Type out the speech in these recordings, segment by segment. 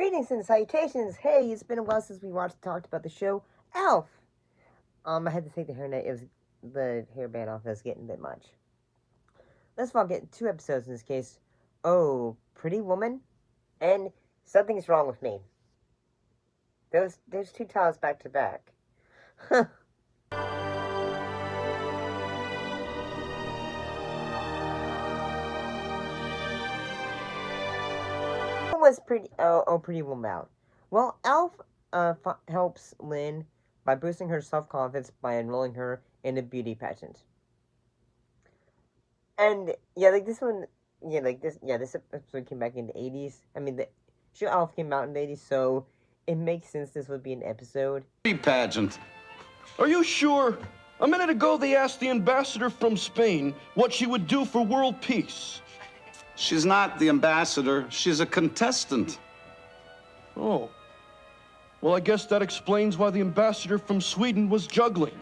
Greetings and salutations. Hey, it's been a while since we talked about the show Elf. I had to take the hairnet. It was the hairband off. It was getting a bit much. Let's all get 2 episodes in this case. Oh, Pretty Woman, and Something's Wrong with Me. Those 2 titles back to back. Was Pretty Woman out? Well, Elf helps Lynn by boosting her self-confidence by enrolling her in a beauty pageant. And this episode came back in the 80s. I mean, the show Elf came out in the 80s, so it makes sense this would be an episode. Beauty pageant. Are you sure? A minute ago they asked the ambassador from Spain what she would do for world peace. She's not the ambassador. She's a contestant. Oh. Well, I guess that explains why the ambassador from Sweden was juggling.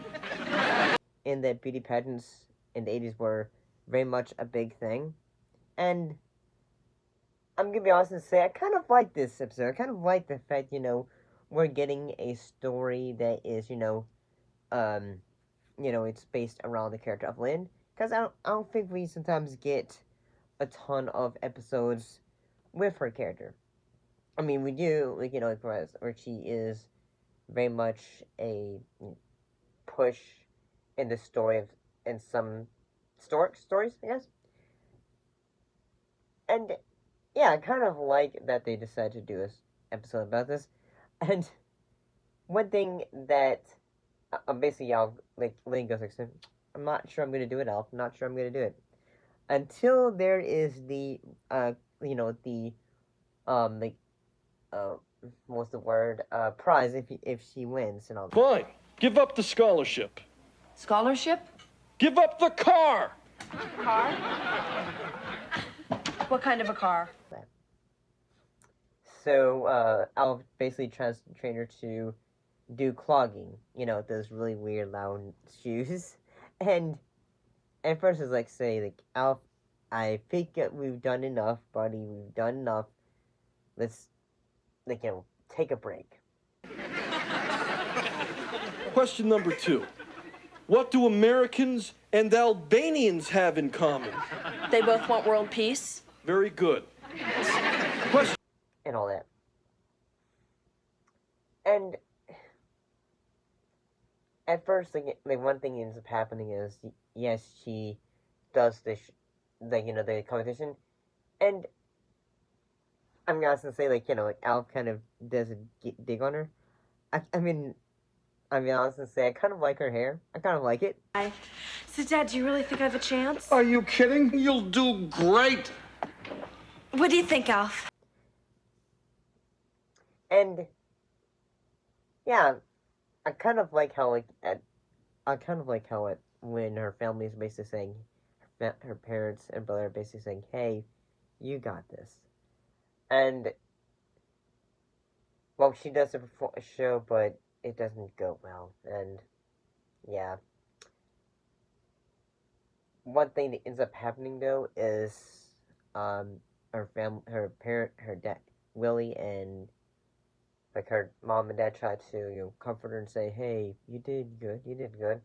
In that beauty pageants in the 80s were very much a big thing. And I'm going to be honest and say I kind of like this episode. I kind of like the fact, we're getting a story that is, it's based around the character of Lynn. Because I don't think we sometimes get a ton of episodes with her character. I mean, we do, where she is very much a push in the story in some stories, I guess. And, yeah, I kind of like that they decided to do this episode about this. And one thing that, basically, Lynn goes like, I'm not sure I'm going to do it, Elf. I'm not sure I'm going to do it. Until there is the, what's the word? Prize if she wins and all that. Fine. Give up the scholarship. Scholarship? Give up the car! Car? What kind of a car? So, I'll basically train her to do clogging, those really weird loud shoes. And at first it's Alf, I think we've done enough, buddy, we've done enough. Let's, take a break. Question number 2. What do Americans and Albanians have in common? They both want world peace. Very good. Question. And all that. And at first, the one thing that ends up happening is, yes, she does the competition, and I'm gonna say, Alf kind of does a dig on her. I mean, I'm gonna honest and say, I kind of like her hair. I kind of like it. So, Dad, do you really think I have a chance? Are you kidding? You'll do great. What do you think, Alf? And yeah, I kind of like how when her family is basically saying, her parents and brother are basically saying, "Hey, you got this," and well, she does a show, but it doesn't go well, and yeah. One thing that ends up happening though is, her dad, Willie, and her mom and dad try to comfort her and say, "Hey, you did good."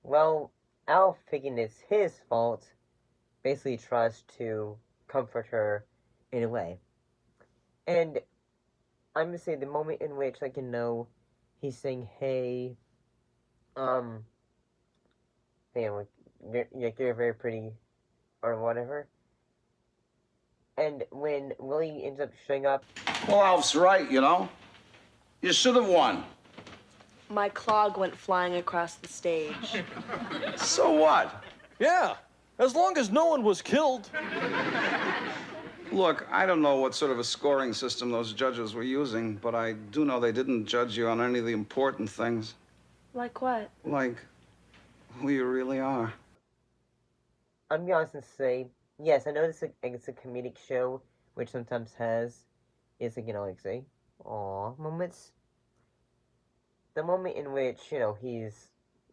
Well, Alf, thinking it's his fault, basically tries to comfort her in a way. And I'm gonna say the moment in which, he's saying, "Hey, you're very pretty," or whatever. And when Willie ends up showing up... Well, Alf's right, You should have won. My clog went flying across the stage. So what? Yeah, as long as no one was killed. Look, I don't know what sort of a scoring system those judges were using, but I do know they didn't judge you on any of the important things. Like what? Like who you really are. I'm gonna be honest and say, yes, I know it's a comedic show, which sometimes has, say, aw moments. The moment in which,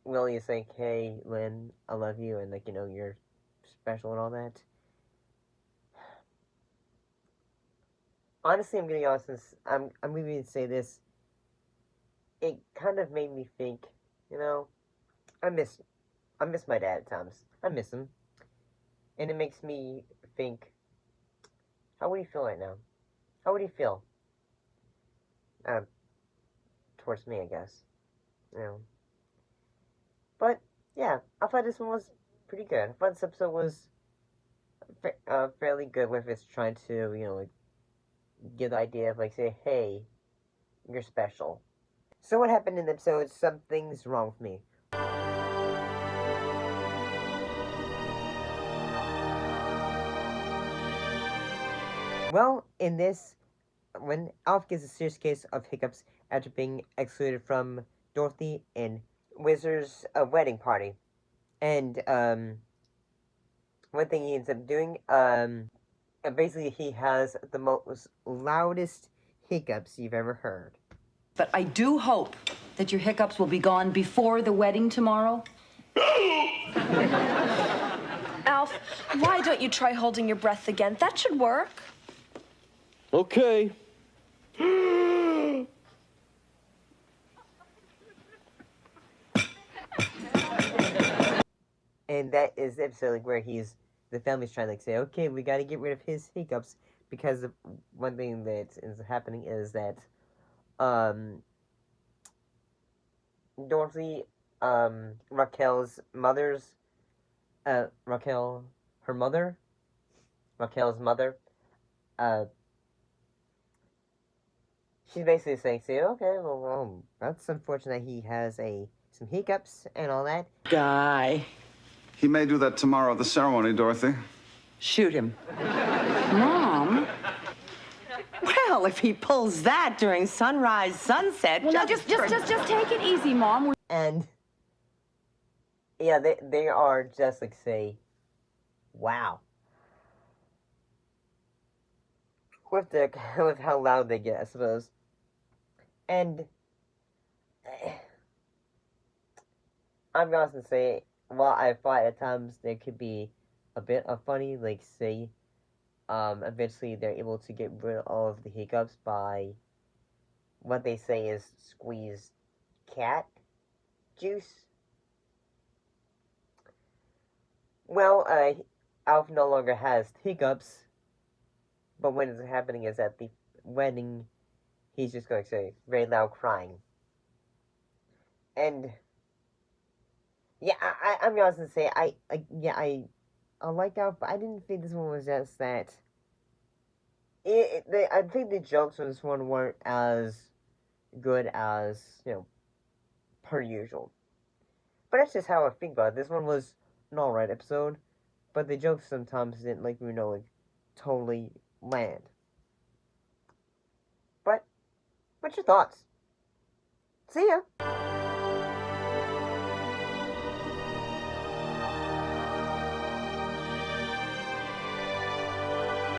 Willie is like, "Hey, Lynn, I love you," and, you're special and all that. honestly, I'm gonna be honest. I'm gonna say this. It kind of made me think. You know, I miss my dad at times. I miss him, and it makes me think. How would he feel right now? How would he feel? Uh, Towards me, I guess. You know. But yeah, I thought this one was pretty good. I thought this episode was fairly good with its trying to, like, give the idea of, like, say, hey, you're special. So what happened in the episode? Something's wrong with me. Well, in this, when Alf gets a serious case of hiccups after being excluded from Dorothy and Wizard's wedding party, and one thing he ends up doing, basically he has the most loudest hiccups you've ever heard. But I do hope that your hiccups will be gone before the wedding tomorrow. Alf, why don't you try holding your breath again? That should work. Okay. And that is the episode where the family's trying to, like, say, okay, we got to get rid of his hiccups, because one thing that is happening is that Dorothy, Raquel's mother, she's basically saying, say, okay, well, that's unfortunate he has some hiccups and all that. Guy. He may do that tomorrow at the ceremony, Dorothy. Shoot him. Mom? Well, if he pulls that during sunrise, sunset... Well, now just take it easy, Mom. And yeah, they are just like, say, wow, with how loud they get, I suppose. And I'm going to say, while I thought at times there could be a bit of funny, like, say, eventually they're able to get rid of the hiccups by what they say is squeezed cat juice. Well, Alf no longer has hiccups, but when it's happening is at the wedding, he's just going to say very loud crying. And yeah, I'm honest to say, I like Alf, but I didn't think this one was just that. I think the jokes on this one weren't as good as, per usual. But that's just how I think about it. This one was an alright episode, but the jokes sometimes didn't, like, totally land. But, what's your thoughts? See ya!